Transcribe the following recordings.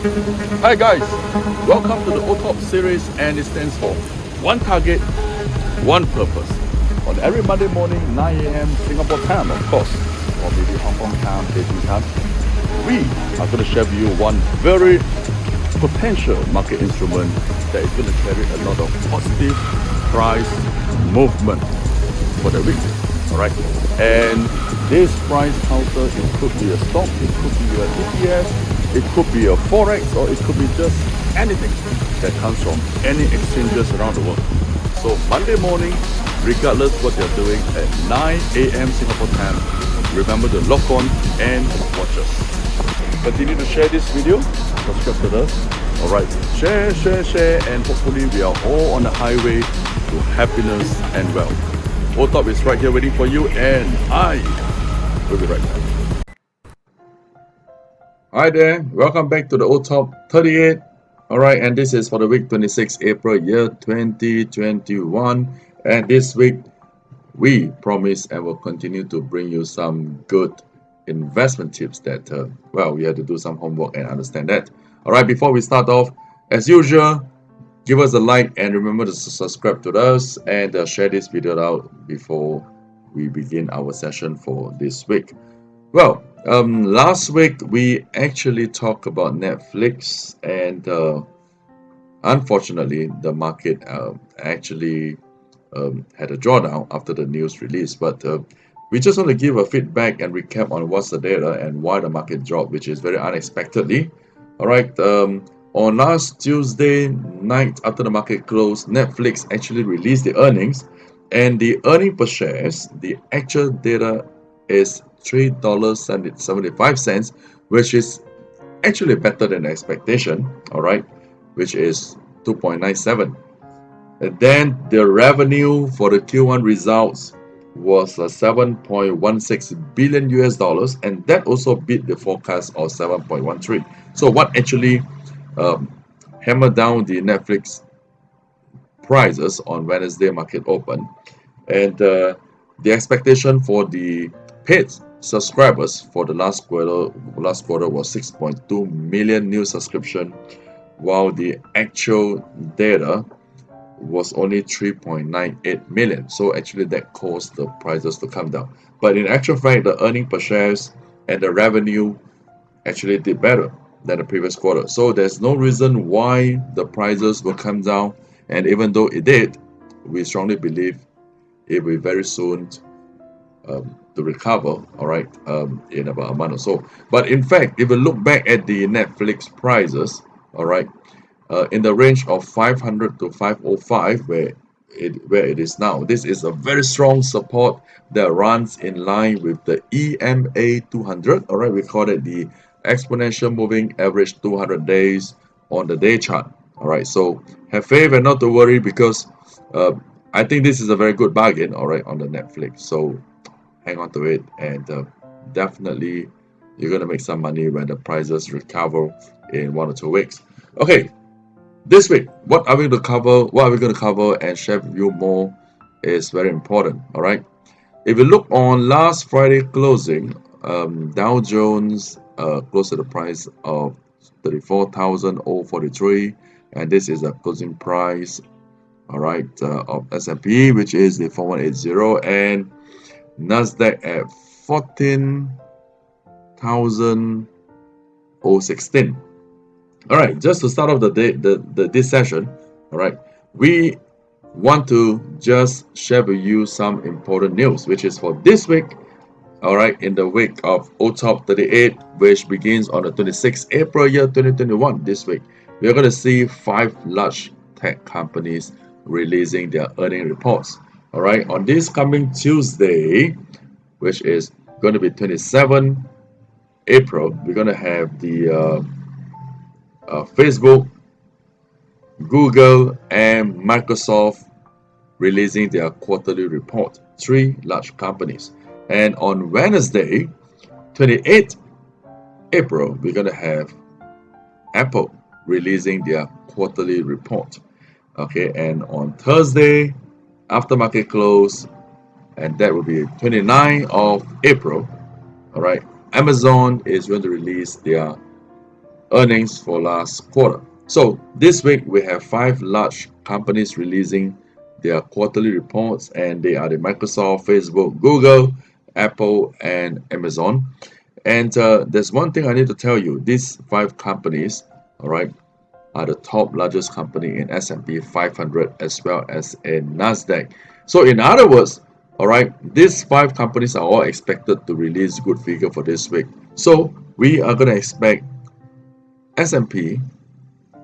Hi guys, welcome to the OTOP series, and it stands for One Target, One Purpose. On every Monday morning, 9 a.m. Singapore time, of course, or maybe Hong Kong time, Beijing time, we are going to share with you one very potential market instrument that is going to carry a lot of positive price movement for the week. Alright, and this price counter, it could be a stock, it could be an ETF, it could be a forex, or it could be just anything that comes from any exchanges around the world. So Monday morning, regardless what you're doing at 9 a.m. Singapore time, remember to log on and watch us. Continue to share this video, subscribe to us. Alright, share, and hopefully we are all on the highway to happiness and wealth. OTOP is right here waiting for you, and I will be right back. Hi there, welcome back to the OTOP 38. Alright, and this is for the week 26 April year 2021. And this week, we promise and will continue to bring you some good investment tips that, we have to do some homework and understand that. Alright, before we start off, as usual, give us a like and remember to subscribe to us, and share this video out before we begin our session for this week. Well, last week we actually talked about Netflix, and unfortunately the market actually had a drawdown after the news release. But we just want to give a feedback and recap on what's the data and why the market dropped, which is very unexpectedly. All right. On last Tuesday night after the market closed, Netflix actually released the earnings, and the earning per shares, the actual data is $3.75, which is actually better than the expectation, all right, which is 2.97. And then the revenue for the Q1 results was 7.16 billion US dollars, and that also beat the forecast of 7.13. So what actually hammered down the Netflix prices on Wednesday market open, and the expectation for the paid subscribers for the last quarter was 6.2 million new subscription, while the actual data was only 3.98 million. So actually that caused the prices to come down. But in actual fact, the earning per shares and the revenue actually did better than the previous quarter. So there's no reason why the prices will come down. And even though it did, we strongly believe it will very soon to recover, all right, in about a month or so. But in fact, if we look back at the Netflix prices, all right, in the range of 500 to 505, where it is now, this is a very strong support that runs in line with the EMA 200. All right, we call it the exponential moving average 200 days on the day chart. All right, so have faith and not to worry, because I think this is a very good bargain, all right, on the Netflix. So hang on to it, and definitely you're going to make some money when the prices recover in 1 or 2 weeks. Okay, this week, what are we going to cover and share with you more is very important. All right, if you look on last Friday closing, Dow Jones closed at the price of 34,043, and this is a closing price, all right, of S&P, which is the 4180, and Nasdaq at 14,016. All right, just to start off the day, this session, all right, we want to just share with you some important news, which is for this week. All right, in the week of OTOP 38, which begins on the 26th April year 2021. This week, we are going to see 5 large tech companies releasing their earning reports. All right, on this coming Tuesday, which is going to be 27 April, we're going to have the Facebook, Google, and Microsoft releasing their quarterly report. 3 large companies. And on Wednesday, 28 April, we're going to have Apple releasing their quarterly report. Okay, and on Thursday, after market close, and that will be 29 of April, all right, Amazon is going to release their earnings for last quarter. So this week we have 5 large companies releasing their quarterly reports, and they are the Microsoft, Facebook, Google, Apple, and Amazon. And there's one thing I need to tell you: these 5 companies, all right, are the top largest company in S&P 500 as well as in Nasdaq. So in other words, all right, these 5 companies are all expected to release good figure for this week. So we are going to expect S&P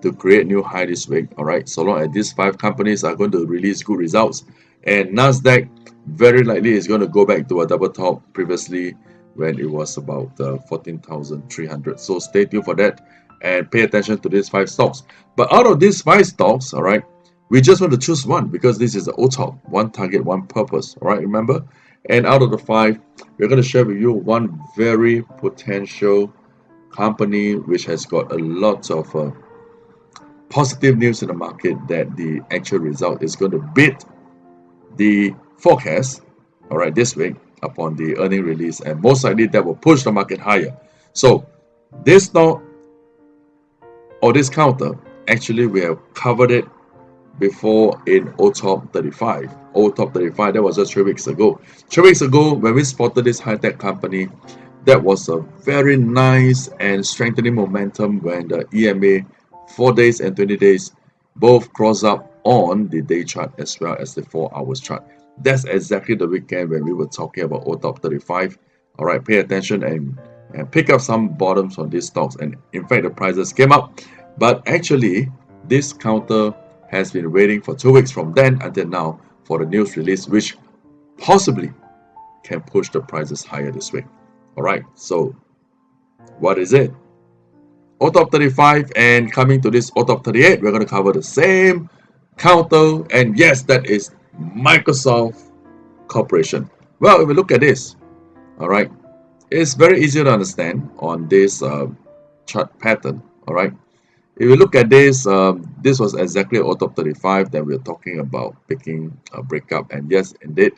to create new high this week, all right, so long as these 5 companies are going to release good results. And Nasdaq very likely is going to go back to a double top previously when it was about 14,300. So stay tuned for that and pay attention to these 5 stocks. But out of these 5 stocks, all right, we just want to choose one because this is the OTOP, one target, one purpose, all right, remember? And out of the 5, we're going to share with you one very potential company which has got a lot of positive news in the market that the actual result is going to beat the forecast, all right, this week upon the earning release, and most likely that will push the market higher. So this stock or this counter, actually we have covered it before in OTOP 35. OTOP 35, that was just 3 weeks ago. 3 weeks ago, when we spotted this high-tech company, that was a very nice and strengthening momentum when the EMA 4 days and 20 days both cross up on the day chart as well as the 4 hours chart. That's exactly the weekend when we were talking about OTOP 35. All right, pay attention and pick up some bottoms on these stocks. And in fact, the prices came up. But actually, this counter has been waiting for 2 weeks from then until now for the news release, which possibly can push the prices higher this week. All right, so what is it? OTOP 35, and coming to this OTOP 38, we're going to cover the same counter, and yes, that is Microsoft Corporation. Well, if we look at this, all right, it's very easy to understand on this chart pattern, all right. If you look at this, this was exactly OTOP 35 that we're talking about picking a breakup, and yes, indeed,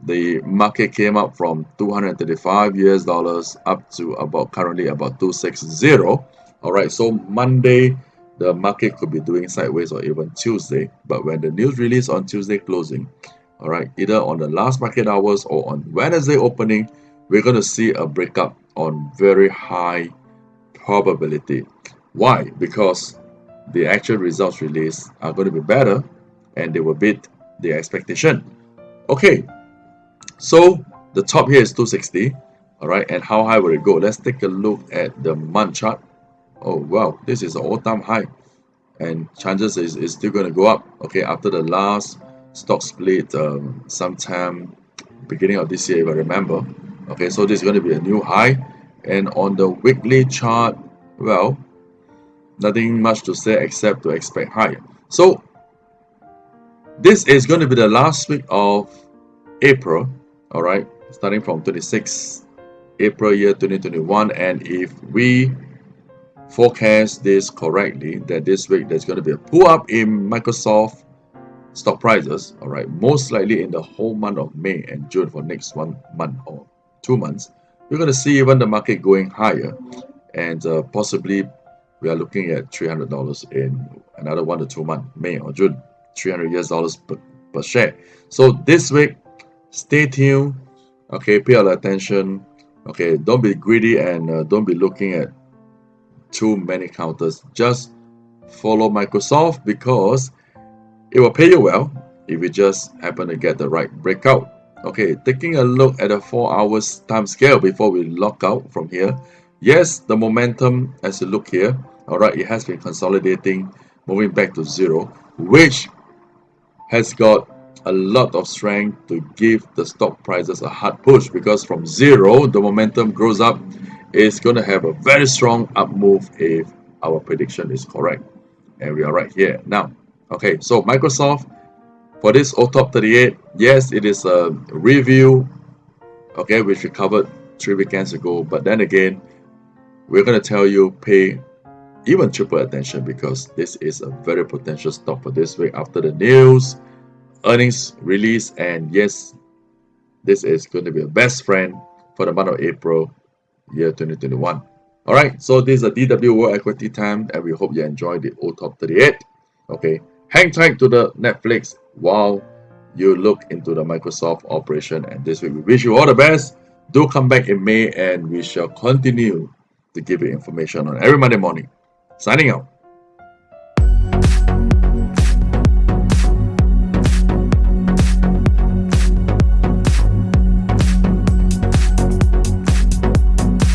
the market came up from $235 up to about currently about 260. All right, so Monday the market could be doing sideways, or even Tuesday, but when the news release on Tuesday closing, all right, either on the last market hours or on Wednesday opening, we're going to see a breakup on very high probability. Why? Because the actual results released are going to be better and they will beat the expectation. Okay, so the top here is 260, all right, and how high will it go? Let's take a look at the month chart. Oh wow, this is an all-time high, and chances is still going to go up. Okay, after the last stock split sometime beginning of this year, if I remember. Okay, so this is going to be a new high, and on the weekly chart, well, nothing much to say except to expect higher. So this is going to be the last week of April, all right, starting from 26 April year 2021, and if we forecast this correctly, that this week there's going to be a pull up in Microsoft stock prices, all right, most likely in the whole month of May and June for next 1 month or 2 months, we're going to see even the market going higher, and possibly we are looking at $300 in another 1 to 2 months, May or June, $300 per share. So this week, stay tuned. Okay, pay a lot of attention. Okay, don't be greedy and don't be looking at too many counters. Just follow Microsoft because it will pay you well if you just happen to get the right breakout. Okay, taking a look at a 4 hours time scale before we lock out from here. Yes, the momentum as you look here, all right, it has been consolidating, moving back to zero, which has got a lot of strength to give the stock prices a hard push, because from zero the momentum grows up. It's going to have a very strong up move if our prediction is correct, and we are right here now. Okay, so Microsoft, for this OTOP 38, yes, it is a review, okay, which we covered 3 weekends ago, but then again, we're going to tell you pay even triple attention because this is a very potential stock for this week after the news, earnings release, and yes, this is going to be a best friend for the month of April year 2021. Alright, so this is a DW World Equity Time, and we hope you enjoy the OTOP 38. Okay, hang tight to the Netflix while you look into the Microsoft operation. And this week, we wish you all the best. Do come back in May, and we shall continue to give you information on every Monday morning. Signing out.